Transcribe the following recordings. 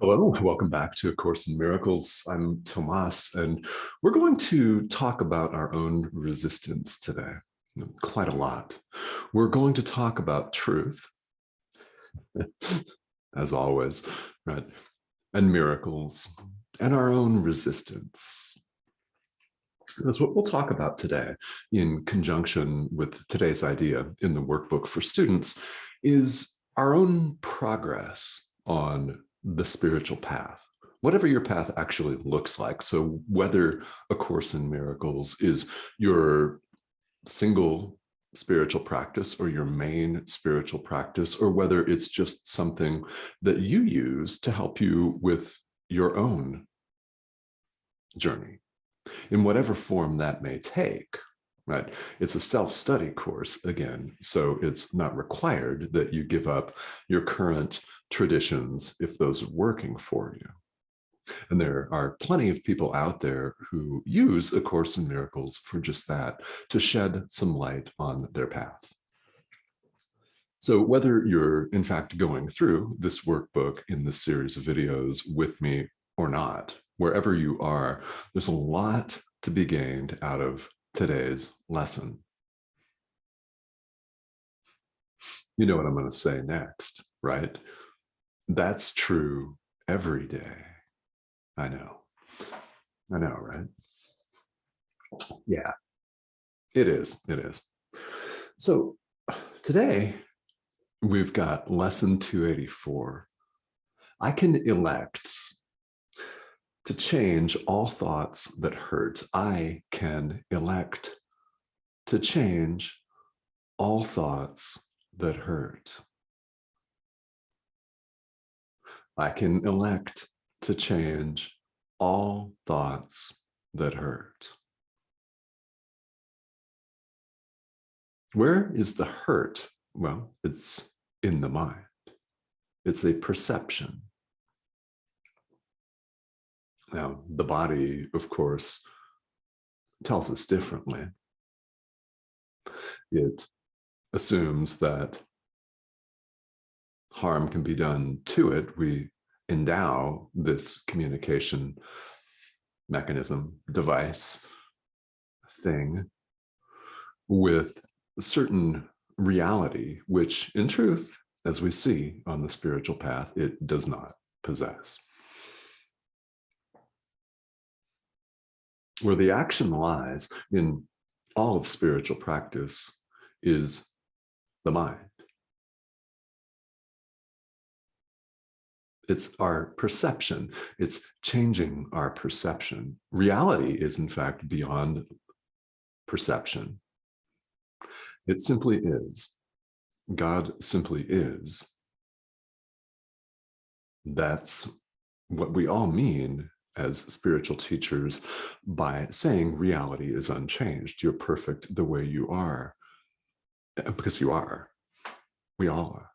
Hello, welcome back to A Course in Miracles. I'm Tomas, and we're going to talk about our own resistance today, quite a lot. We're going to talk about truth, as always, right? And miracles, and our own resistance. That's what we'll talk about today in conjunction with today's idea in the workbook for students is our own progress on the spiritual path, whatever your path actually looks like. So whether A Course in Miracles is your single spiritual practice or your main spiritual practice, or whether it's just something that you use to help you with your own journey, in whatever form that may take, right? It's a self-study course, again, so it's not required that you give up your current traditions if those are working for you. And there are plenty of people out there who use A Course in Miracles for just that, to shed some light on their path. So whether you're in fact going through this workbook in this series of videos with me or not, wherever you are, there's a lot to be gained out of today's lesson. You know what I'm going to say next, right? That's true every day. I know, right? Yeah, it is. So today we've got lesson 284. I can elect to change all thoughts that hurt. I can elect to change all thoughts that hurt. I can elect to change all thoughts that hurt. Where is the hurt? Well, it's in the mind. It's a perception. Now, the body, of course, tells us differently. It assumes that harm can be done to it. We endow this communication mechanism, device, thing with a certain reality, which in truth, as we see on the spiritual path, it does not possess. Where the action lies in all of spiritual practice is the mind. It's our perception. It's changing our perception. Reality is, in fact, beyond perception. It simply is. God simply is. That's what we all mean as spiritual teachers by saying reality is unchanged. You're perfect the way you are, because you are. We all are.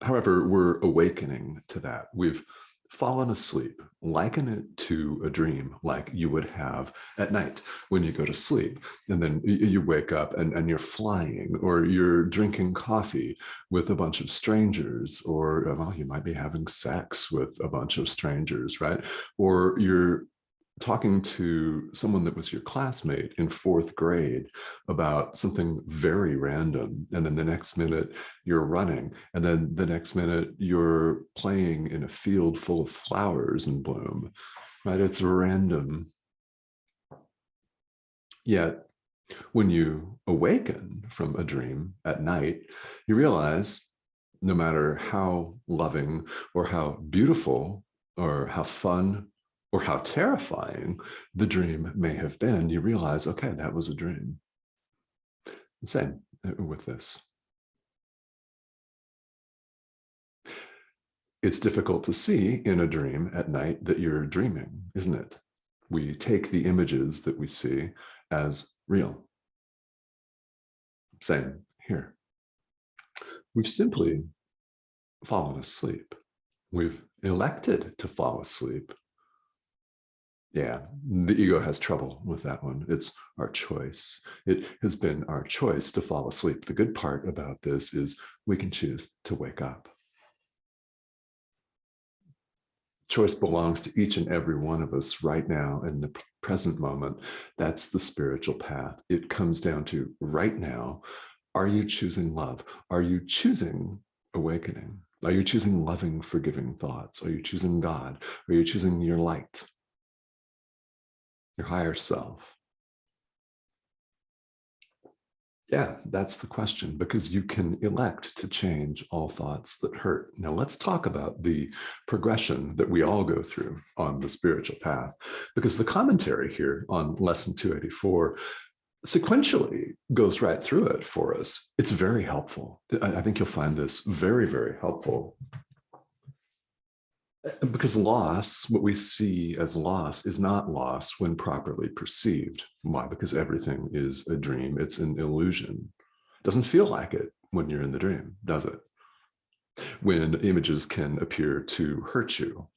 However, we're awakening to that. We've fallen asleep. Liken it to a dream like you would have at night when you go to sleep. And then you wake up and you're flying, or you're drinking coffee with a bunch of strangers, or well, you might be having sex with a bunch of strangers, right? Or you're talking to someone that was your classmate in 4th grade about something very random. And then the next minute you're running. And then the next minute you're playing in a field full of flowers in bloom, right? It's random. Yet when you awaken from a dream at night, you realize no matter how loving or how beautiful or how fun or how terrifying the dream may have been, you realize, okay, that was a dream. Same with this. It's difficult to see in a dream at night that you're dreaming, isn't it? We take the images that we see as real. Same here. We've simply fallen asleep. We've elected to fall asleep. Yeah, the ego has trouble with that one. It's our choice. It has been our choice to fall asleep. The good part about this is we can choose to wake up. Choice belongs to each and every one of us right now in the present moment. That's the spiritual path. It comes down to right now. Are you choosing love? Are you choosing awakening? Are you choosing loving, forgiving thoughts? Are you choosing God? Are you choosing your light, your higher self? Yeah, that's the question, because you can elect to change all thoughts that hurt. Now, let's talk about the progression that we all go through on the spiritual path, because the commentary here on lesson 284 sequentially goes right through it for us. It's very helpful. I think you'll find this very, very helpful. Because loss, what we see as loss, is not loss when properly perceived. Why? Because everything is a dream. It's an illusion. It doesn't feel like it when you're in the dream, does it? When images can appear to hurt you,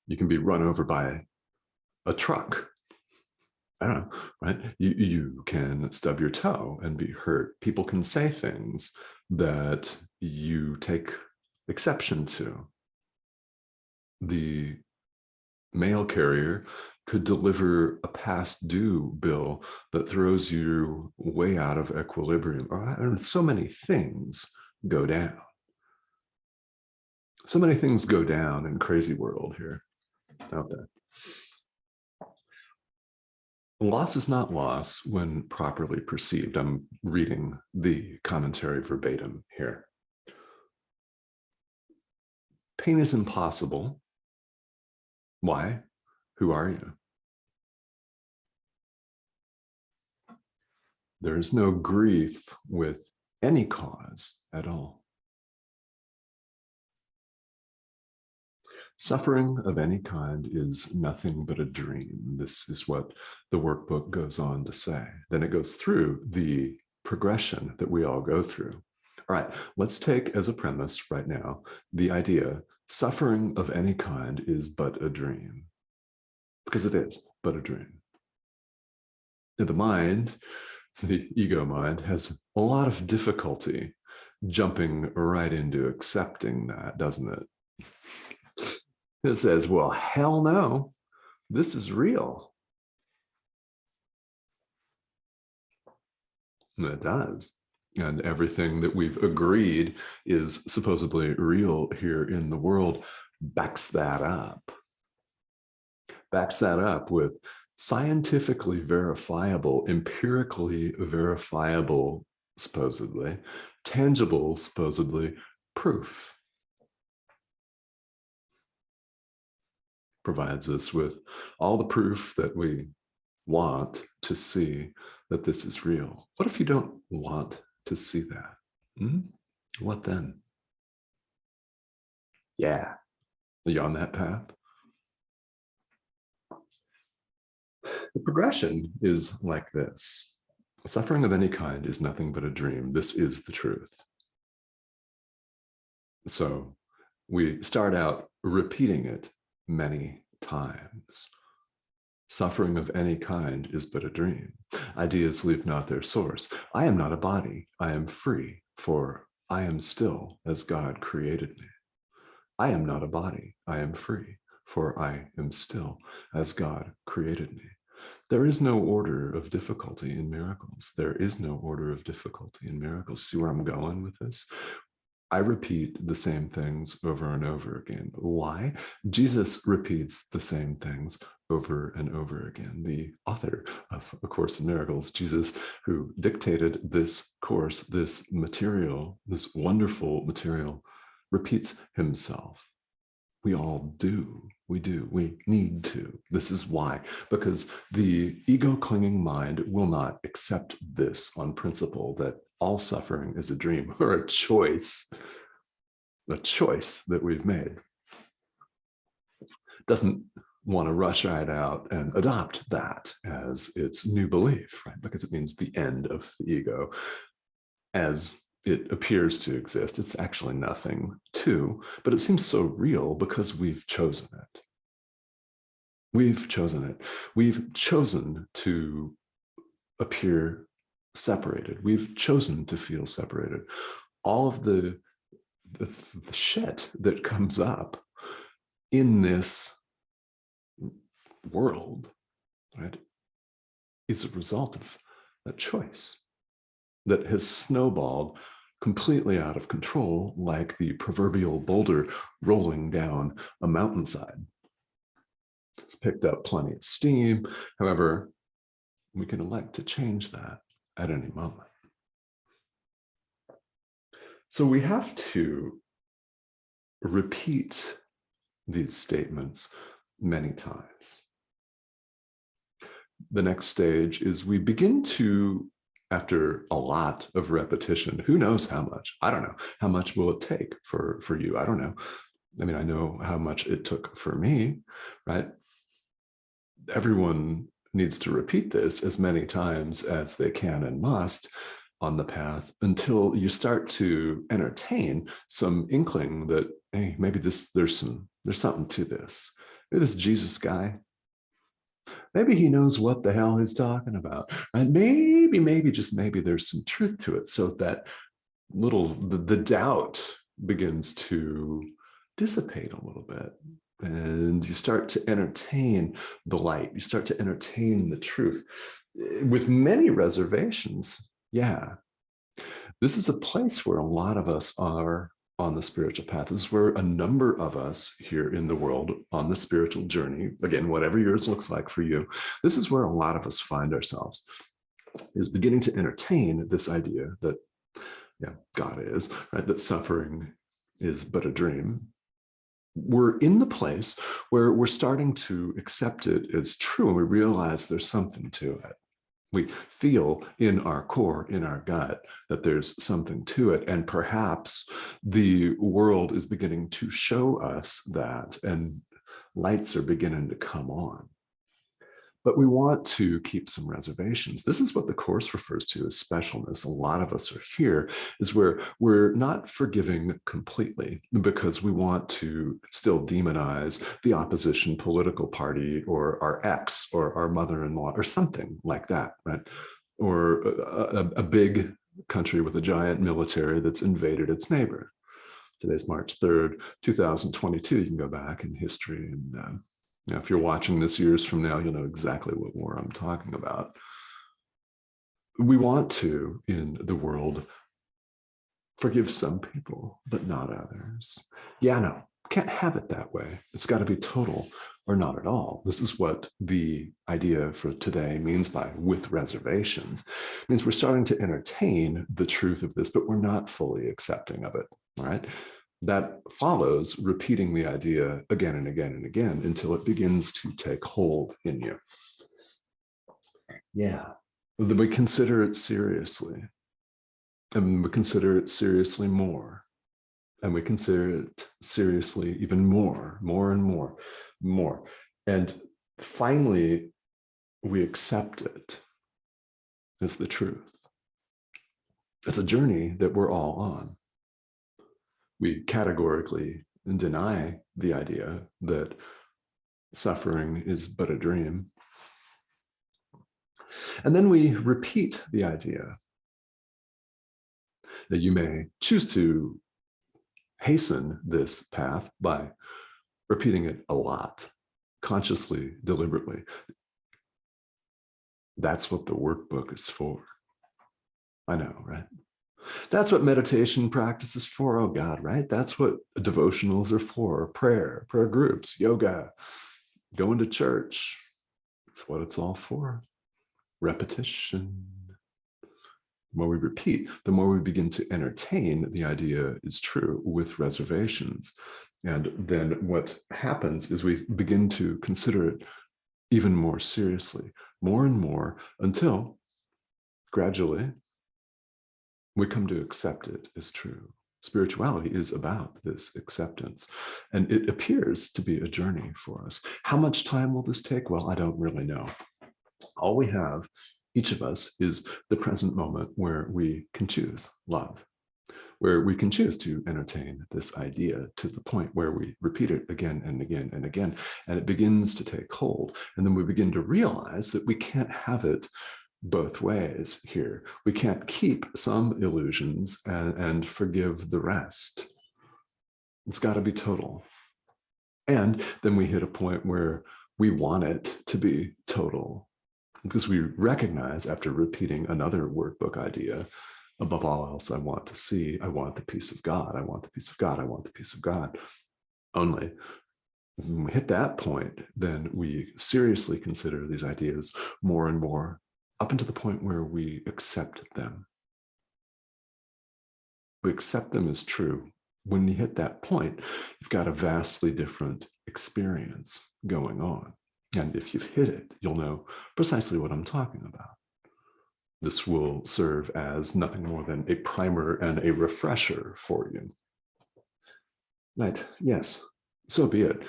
you can be run over by a truck. I don't know, right? You can stub your toe and be hurt. People can say things that you take exception to. The mail carrier could deliver a past due bill that throws you way out of equilibrium. And so many things go down. So many things go down in crazy world here out there. Loss is not loss when properly perceived. I'm reading the commentary verbatim here. Pain is impossible. Why? Who are you? There is no grief with any cause at all. Suffering of any kind is nothing but a dream. This is what the workbook goes on to say. Then it goes through the progression that we all go through. All right, let's take as a premise right now the idea suffering of any kind is but a dream, because it is but a dream. The mind, the ego mind, has a lot of difficulty jumping right into accepting that, doesn't it? It says, well, hell no, this is real. And it does. And everything that we've agreed is supposedly real here in the world backs that up. Backs that up with scientifically verifiable, empirically verifiable, supposedly, tangible, supposedly, proof. Provides us with all the proof that we want to see that this is real. What if you don't want to see that? What then? Yeah. Are you on that path? The progression is like this. Suffering of any kind is nothing but a dream. This is the truth. So we start out repeating it many times. Suffering of any kind is but a dream. Ideas leave not their source. I am not a body. I am free, for I am still as God created me. I am not a body. I am free, for I am still as God created me. There is no order of difficulty in miracles. There is no order of difficulty in miracles. See where I'm going with this? I repeat the same things over and over again. Why? Jesus repeats the same things over and over again. The author of A Course in Miracles, Jesus, who dictated this course, this material, this wonderful material, repeats himself. We all do. We do. We need to. This is why. Because the ego-clinging mind will not accept this on principle that all suffering is a dream or a choice that we've made. Doesn't want to rush right out and adopt that as its new belief, right? Because it means the end of the ego as it appears to exist. It's actually nothing to, but it seems so real because we've chosen it. We've chosen it. We've chosen to appear separated. We've chosen to feel separated. All of the shit that comes up in this world, right, is a result of a choice that has snowballed completely out of control, like the proverbial boulder rolling down a mountainside. It's picked up plenty of steam. However, we can elect to change that at any moment. So we have to repeat these statements many times. The next stage is we begin to, after a lot of repetition, who knows how much? I don't know. How much will it take for you? I don't know. I mean, I know how much it took for me, right? Everyone needs to repeat this as many times as they can and must on the path until you start to entertain some inkling that, hey, maybe there's something to this. Maybe this Jesus guy, maybe he knows what the hell he's talking about. Right? Maybe, just maybe there's some truth to it. So that the doubt begins to dissipate a little bit. And you start to entertain the light. You start to entertain the truth with many reservations. Yeah. This is a place where a lot of us are on the spiritual path. This is where a number of us here in the world on the spiritual journey, again, whatever yours looks like for you, this is where a lot of us find ourselves, is beginning to entertain this idea that, yeah, God is, right? That suffering is but a dream. We're in the place where we're starting to accept it as true, and we realize there's something to it. We feel in our core, in our gut, that there's something to it. And perhaps the world is beginning to show us that, and lights are beginning to come on. But we want to keep some reservations. This is what the Course refers to as specialness. A lot of us are here is where we're not forgiving completely because we want to still demonize the opposition political party or our ex or our mother-in-law or something like that, right? Or a big country with a giant military that's invaded its neighbor. Today's March 3rd, 2022. You can go back in history and if you're watching this years from now, you'll know exactly what war I'm talking about. We want to, in the world, forgive some people, but not others. Yeah, no, can't have it that way. It's got to be total or not at all. This is what the idea for today means by with reservations. It means we're starting to entertain the truth of this, but we're not fully accepting of it, all right? That follows repeating the idea again and again and again until it begins to take hold in you. Yeah, then we consider it seriously, and we consider it seriously more, and we consider it seriously even more and more. And finally, we accept it as the truth. It's a journey that we're all on. We categorically deny the idea that suffering is but a dream. And then we repeat the idea that you may choose to hasten this path by repeating it a lot, consciously, deliberately. That's what the workbook is for. I know, right? That's what meditation practice is for. Oh God, right? That's what devotionals are for. Prayer groups, yoga, going to church. That's what it's all for. Repetition. The more we repeat, the more we begin to entertain the idea is true with reservations. And then what happens is we begin to consider it even more seriously, more and more, until gradually we come to accept it as true. Spirituality is about this acceptance, and it appears to be a journey for us. How much time will this take? Well, I don't really know. All we have, each of us, is the present moment where we can choose love, where we can choose to entertain this idea to the point where we repeat it again and again and again, and it begins to take hold. And then we begin to realize that we can't have it both ways here. We can't keep some illusions and forgive the rest. It's got to be total. And then we hit a point where we want it to be total, because we recognize, after repeating another workbook idea, above all else, I want to see, I want the peace of God, I want the peace of God, I want the peace of God. Only when we hit that point, then we seriously consider these ideas more and more, up until the point where we accept them. We accept them as true. When you hit that point, you've got a vastly different experience going on. And if you've hit it, you'll know precisely what I'm talking about. This will serve as nothing more than a primer and a refresher for you. Right, yes, so be it.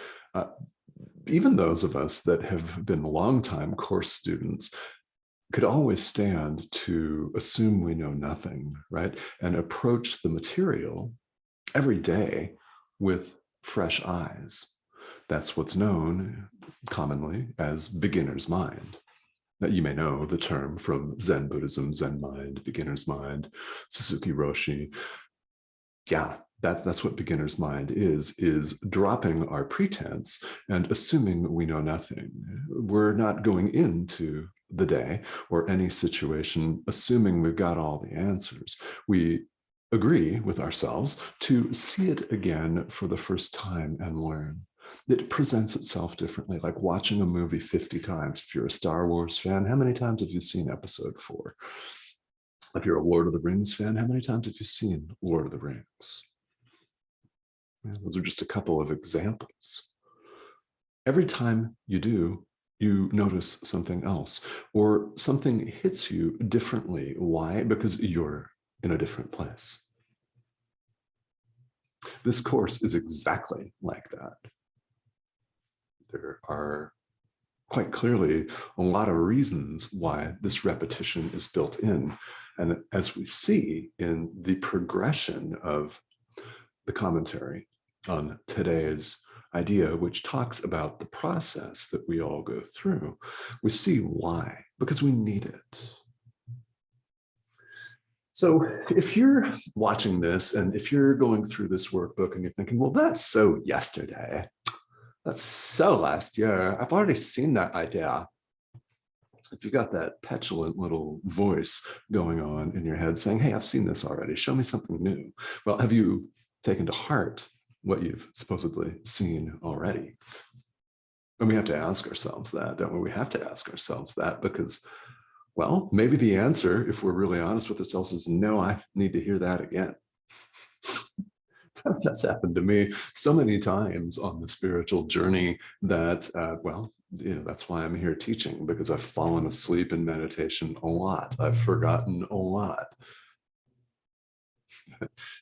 Even those of us that have been longtime course students could always stand to assume we know nothing, right? And approach the material every day with fresh eyes. That's what's known commonly as beginner's mind. That you may know the term from Zen Buddhism, Zen mind, beginner's mind, Suzuki Roshi. Yeah, that's what beginner's mind is dropping our pretense and assuming we know nothing. We're not going into the day or any situation assuming we've got all the answers. We agree with ourselves to see it again for the first time and learn. It presents itself differently, like watching a movie 50 times. If you're a Star Wars fan, how many times have you seen episode 4? If you're a Lord of the Rings fan, how many times have you seen Lord of the Rings? Yeah, those are just a couple of examples. Every time you do, you notice something else, or something hits you differently. Why? Because you're in a different place. This course is exactly like that. There are quite clearly a lot of reasons why this repetition is built in. And as we see in the progression of the commentary on today's idea, which talks about the process that we all go through, we see why, because we need it. So if you're watching this and if you're going through this workbook and you're thinking, well, that's so yesterday, that's so last year, I've already seen that idea. If you've got that petulant little voice going on in your head saying, hey, I've seen this already, show me something new. Well, have you taken to heart what you've supposedly seen already? And we have to ask ourselves that, don't we? We have to ask ourselves that because, well, maybe the answer, if we're really honest with ourselves, is no, I need to hear that again. That's happened to me so many times on the spiritual journey that, well, that's why I'm here teaching, because I've fallen asleep in meditation a lot. I've forgotten a lot.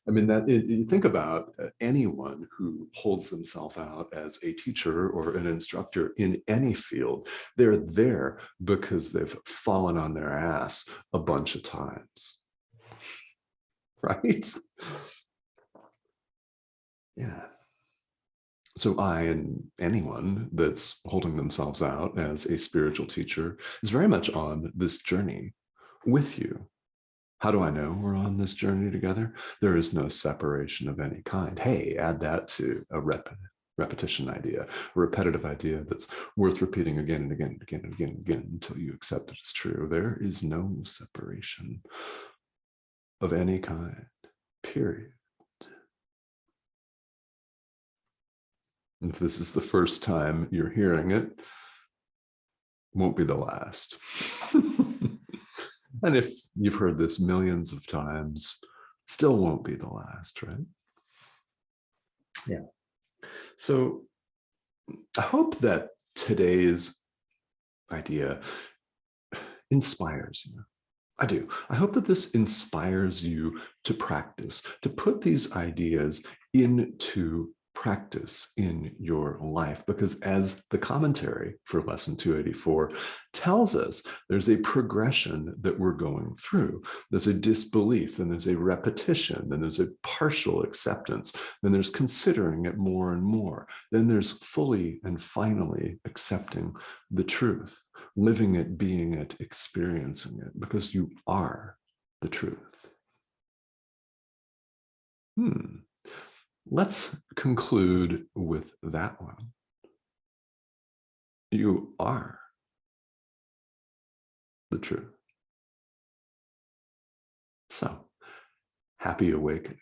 I mean, you think about anyone who holds themselves out as a teacher or an instructor in any field, they're there because they've fallen on their ass a bunch of times, right? Yeah. So I and anyone that's holding themselves out as a spiritual teacher is very much on this journey with you. How do I know we're on this journey together? There is no separation of any kind. Hey, add that to a repetition idea, a repetitive idea that's worth repeating again and again and again and again and again until you accept it as true. There is no separation of any kind, period. If this is the first time you're hearing it, won't be the last. And if you've heard this millions of times, still won't be the last, right? Yeah. So I hope that today's idea inspires you. I do. I hope that this inspires you to practice, to put these ideas into practice in your life, because as the commentary for lesson 284 tells us, there's a progression that we're going through. There's a disbelief, and there's a repetition, then there's a partial acceptance, then there's considering it more and more, then there's fully and finally accepting the truth, living it, being it, experiencing it, because you are the truth. Let's conclude with that one. You are the truth. So, happy awakening.